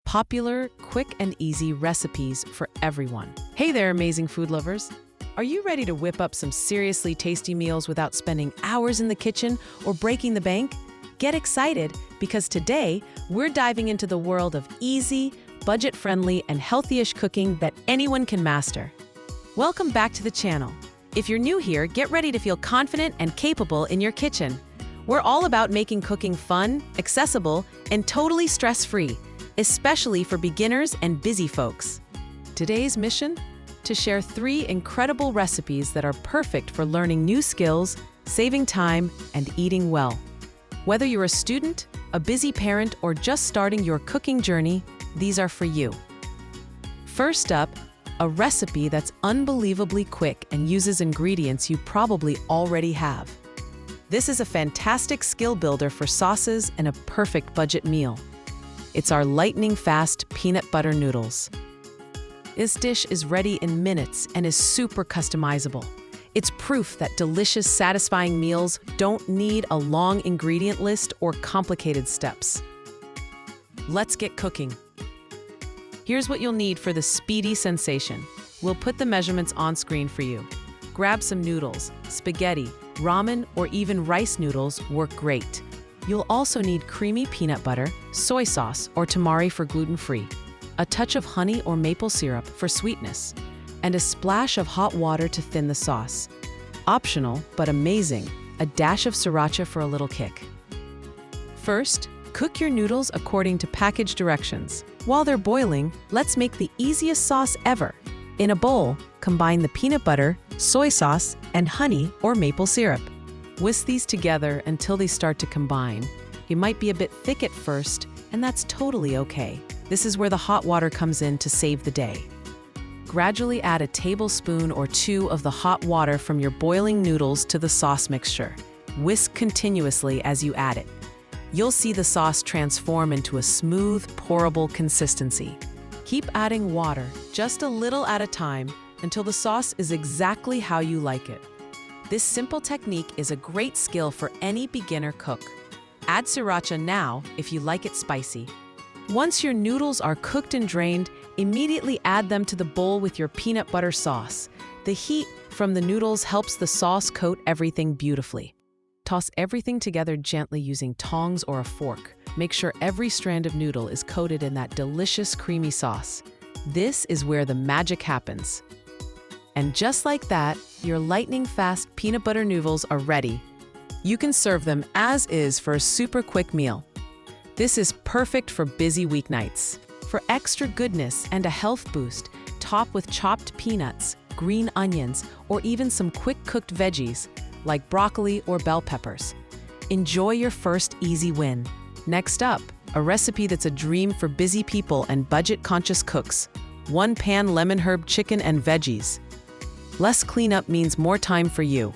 Popular, quick and easy recipes for everyone. Hey there, amazing food lovers. Are you ready to whip up some seriously tasty meals without spending hours in the kitchen or breaking the bank? Get excited because today we're diving into the world of easy, budget-friendly, and healthy-ish cooking that anyone can master. Welcome back to the channel. If you're new here, get ready to feel confident and capable in your kitchen. We're all about making cooking fun, accessible, and totally stress-free, especially for beginners and busy folks. Today's mission? To share 3 incredible recipes that are perfect for learning new skills, saving time, and eating well. Whether you're a student, a busy parent, or just starting your cooking journey, these are for you. First up, a recipe that's unbelievably quick and uses ingredients you probably already have. This is a fantastic skill builder for sauces and a perfect budget meal. It's our lightning-fast peanut butter noodles. This dish is ready in minutes and is super customizable. It's proof that delicious, satisfying meals don't need a long ingredient list or complicated steps. Let's get cooking. Here's what you'll need for the speedy sensation. We'll put the measurements on screen for you. Grab some noodles, spaghetti, ramen, or even rice noodles work great. You'll also need creamy peanut butter, soy sauce, or tamari for gluten-free, a touch of honey or maple syrup for sweetness, and a splash of hot water to thin the sauce. Optional, but amazing, a dash of sriracha for a little kick. First, cook your noodles according to package directions. While they're boiling, let's make the easiest sauce ever. In a bowl, combine the peanut butter, soy sauce, and honey or maple syrup. Whisk these together until they start to combine. You might be a bit thick at first, and that's totally okay. This is where the hot water comes in to save the day. Gradually add a tablespoon or 2 of the hot water from your boiling noodles to the sauce mixture. Whisk continuously as you add it. You'll see the sauce transform into a smooth, pourable consistency. Keep adding water, just a little at a time, until the sauce is exactly how you like it. This simple technique is a great skill for any beginner cook. Add sriracha now if you like it spicy. Once your noodles are cooked and drained, immediately add them to the bowl with your peanut butter sauce. The heat from the noodles helps the sauce coat everything beautifully. Toss everything together gently using tongs or a fork. Make sure every strand of noodle is coated in that delicious creamy sauce. This is where the magic happens. And just like that, your lightning-fast peanut butter noodles are ready. You can serve them as is for a super quick meal. This is perfect for busy weeknights. For extra goodness and a health boost, top with chopped peanuts, green onions, or even some quick-cooked veggies, like broccoli or bell peppers. Enjoy your first easy win. Next up, a recipe that's a dream for busy people and budget-conscious cooks. 1-pan lemon herb chicken and veggies. Less cleanup means more time for you.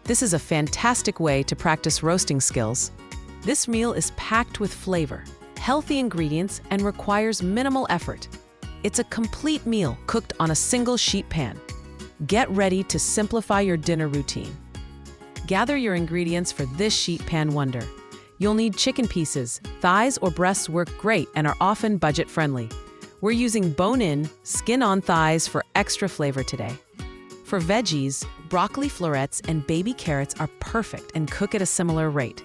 This is a fantastic way to practice roasting skills. This meal is packed with flavor, healthy ingredients, and requires minimal effort. It's a complete meal cooked on a single sheet pan. Get ready to simplify your dinner routine. Gather your ingredients for this sheet pan wonder. You'll need chicken pieces. Thighs or breasts work great and are often budget-friendly. We're using bone-in, skin-on thighs for extra flavor today. For veggies, broccoli florets and baby carrots are perfect and cook at a similar rate.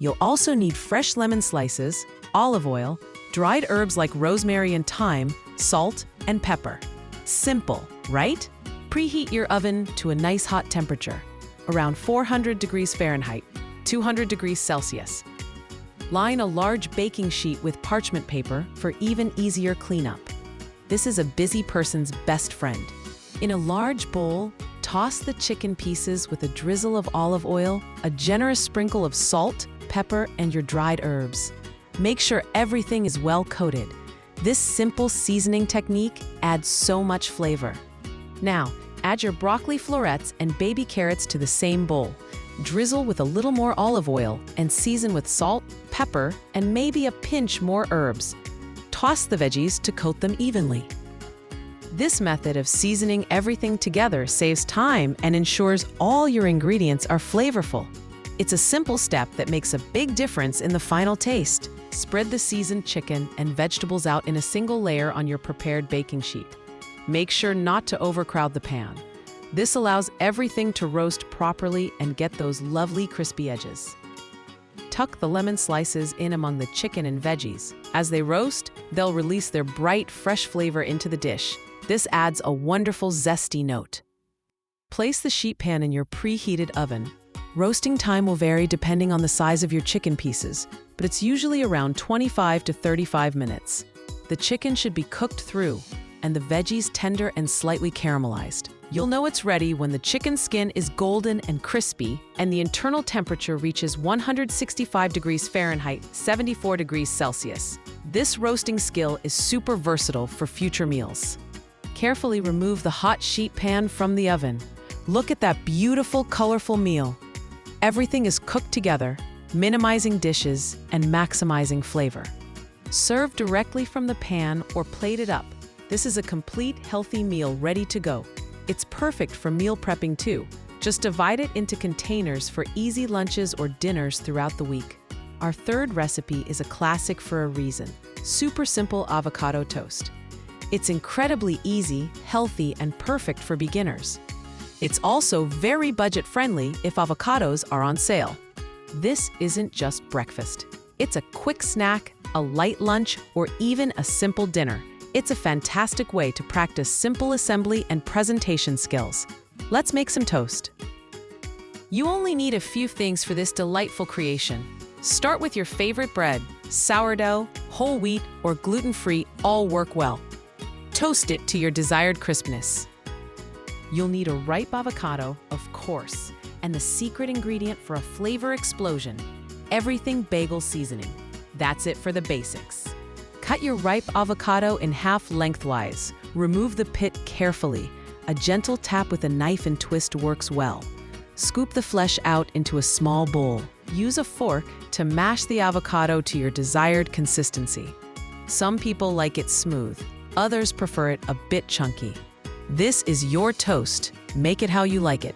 You'll also need fresh lemon slices, olive oil, dried herbs like rosemary and thyme, salt, and pepper. Simple, right? Preheat your oven to a nice hot temperature, around 400 degrees Fahrenheit, 200 degrees Celsius. Line a large baking sheet with parchment paper for even easier cleanup. This is a busy person's best friend. In a large bowl, toss the chicken pieces with a drizzle of olive oil, a generous sprinkle of salt, pepper, and your dried herbs. Make sure everything is well coated. This simple seasoning technique adds so much flavor. Now, add your broccoli florets and baby carrots to the same bowl. Drizzle with a little more olive oil and season with salt, pepper, and maybe a pinch more herbs. Toss the veggies to coat them evenly. This method of seasoning everything together saves time and ensures all your ingredients are flavorful. It's a simple step that makes a big difference in the final taste. Spread the seasoned chicken and vegetables out in a single layer on your prepared baking sheet. Make sure not to overcrowd the pan. This allows everything to roast properly and get those lovely crispy edges. Tuck the lemon slices in among the chicken and veggies. As they roast, they'll release their bright, fresh flavor into the dish. This adds a wonderful, zesty note. Place the sheet pan in your preheated oven. Roasting time will vary depending on the size of your chicken pieces, but it's usually around 25 to 35 minutes. The chicken should be cooked through, and the veggies tender and slightly caramelized. You'll know it's ready when the chicken skin is golden and crispy, and the internal temperature reaches 165 degrees Fahrenheit, 74 degrees Celsius. This roasting skill is super versatile for future meals. Carefully remove the hot sheet pan from the oven. Look at that beautiful, colorful meal. Everything is cooked together, minimizing dishes and maximizing flavor. Serve directly from the pan or plate it up. This is a complete, healthy meal ready to go. It's perfect for meal prepping too. Just divide it into containers for easy lunches or dinners throughout the week. Our third recipe is a classic for a reason: super simple avocado toast. It's incredibly easy, healthy, and perfect for beginners. It's also very budget-friendly if avocados are on sale. This isn't just breakfast. It's a quick snack, a light lunch, or even a simple dinner. It's a fantastic way to practice simple assembly and presentation skills. Let's make some toast. You only need a few things for this delightful creation. Start with your favorite bread. Sourdough, whole wheat, or gluten-free all work well. Toast it to your desired crispness. You'll need a ripe avocado, of course, and the secret ingredient for a flavor explosion: everything bagel seasoning. That's it for the basics. Cut your ripe avocado in half lengthwise. Remove the pit carefully. A gentle tap with a knife and twist works well. Scoop the flesh out into a small bowl. Use a fork to mash the avocado to your desired consistency. Some people like it smooth. Others prefer it a bit chunky. This is your toast. Make it how you like it.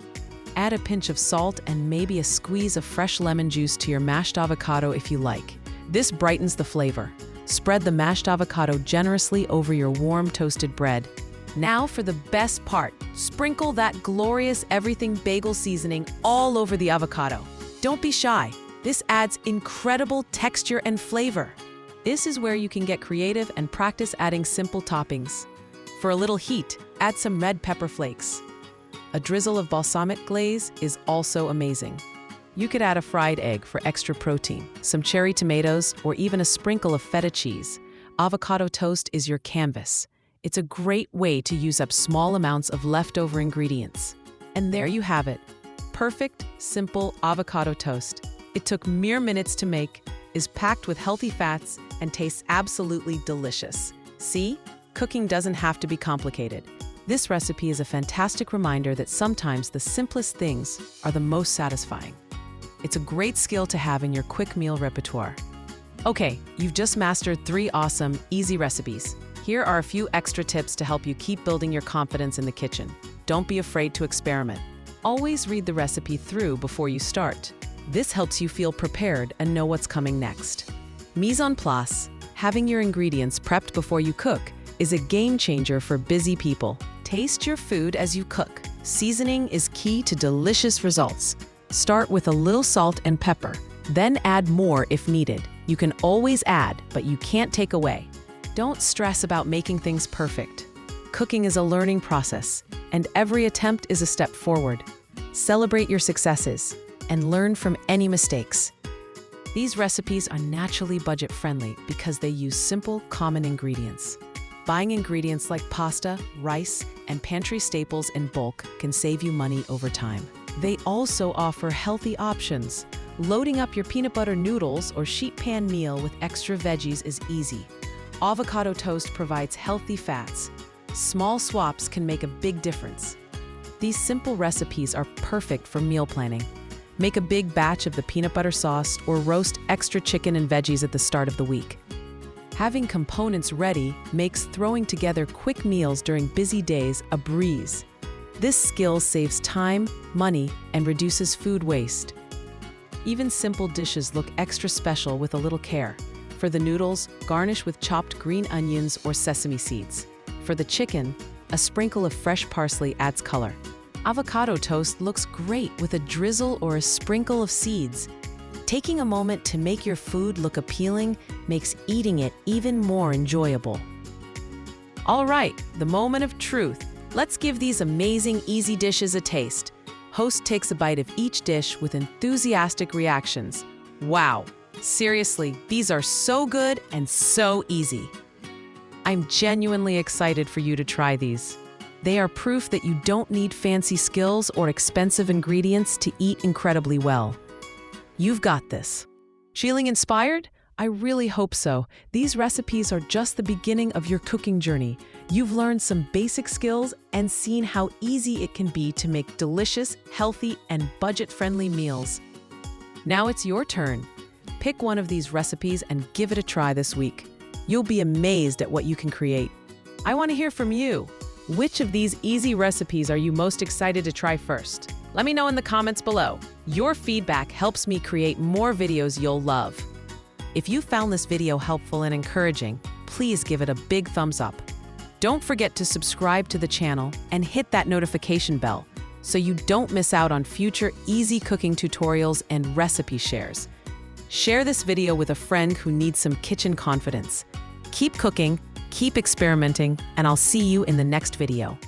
Add a pinch of salt and maybe a squeeze of fresh lemon juice to your mashed avocado if you like. This brightens the flavor. Spread the mashed avocado generously over your warm toasted bread. Now for the best part. Sprinkle that glorious everything bagel seasoning all over the avocado. Don't be shy. This adds incredible texture and flavor. This is where you can get creative and practice adding simple toppings. For a little heat, add some red pepper flakes. A drizzle of balsamic glaze is also amazing. You could add a fried egg for extra protein, some cherry tomatoes, or even a sprinkle of feta cheese. Avocado toast is your canvas. It's a great way to use up small amounts of leftover ingredients. And there you have it. Perfect, simple avocado toast. It took mere minutes to make, is packed with healthy fats, and tastes absolutely delicious. See? Cooking doesn't have to be complicated. This recipe is a fantastic reminder that sometimes the simplest things are the most satisfying. It's a great skill to have in your quick meal repertoire. Okay, you've just mastered 3 awesome, easy recipes. Here are a few extra tips to help you keep building your confidence in the kitchen. Don't be afraid to experiment. Always read the recipe through before you start. This helps you feel prepared and know what's coming next. Mise en place, having your ingredients prepped before you cook, is a game changer for busy people. Taste your food as you cook. Seasoning is key to delicious results. Start with a little salt and pepper, then add more if needed. You can always add, but you can't take away. Don't stress about making things perfect. Cooking is a learning process, and every attempt is a step forward. Celebrate your successes and learn from any mistakes. These recipes are naturally budget-friendly because they use simple, common ingredients. Buying ingredients like pasta, rice, and pantry staples in bulk can save you money over time. They also offer healthy options. Loading up your peanut butter noodles or sheet pan meal with extra veggies is easy. Avocado toast provides healthy fats. Small swaps can make a big difference. These simple recipes are perfect for meal planning. Make a big batch of the peanut butter sauce or roast extra chicken and veggies at the start of the week. Having components ready makes throwing together quick meals during busy days a breeze. This skill saves time, money, and reduces food waste. Even simple dishes look extra special with a little care. For the noodles, garnish with chopped green onions or sesame seeds. For the chicken, a sprinkle of fresh parsley adds color. Avocado toast looks great with a drizzle or a sprinkle of seeds. Taking a moment to make your food look appealing makes eating it even more enjoyable. All right, the moment of truth. Let's give these amazing, easy dishes a taste. Host takes a bite of each dish with enthusiastic reactions. Wow, seriously, these are so good and so easy. I'm genuinely excited for you to try these. They are proof that you don't need fancy skills or expensive ingredients to eat incredibly well. You've got this. Feeling inspired? I really hope so. These recipes are just the beginning of your cooking journey. You've learned some basic skills and seen how easy it can be to make delicious, healthy, and budget-friendly meals. Now it's your turn. Pick one of these recipes and give it a try this week. You'll be amazed at what you can create. I want to hear from you. Which of these easy recipes are you most excited to try first? Let me know in the comments below. Your feedback helps me create more videos you'll love. If you found this video helpful and encouraging, please give it a big thumbs up. Don't forget to subscribe to the channel and hit that notification bell so you don't miss out on future easy cooking tutorials and recipe shares. Share this video with a friend who needs some kitchen confidence. Keep cooking, keep experimenting, and I'll see you in the next video.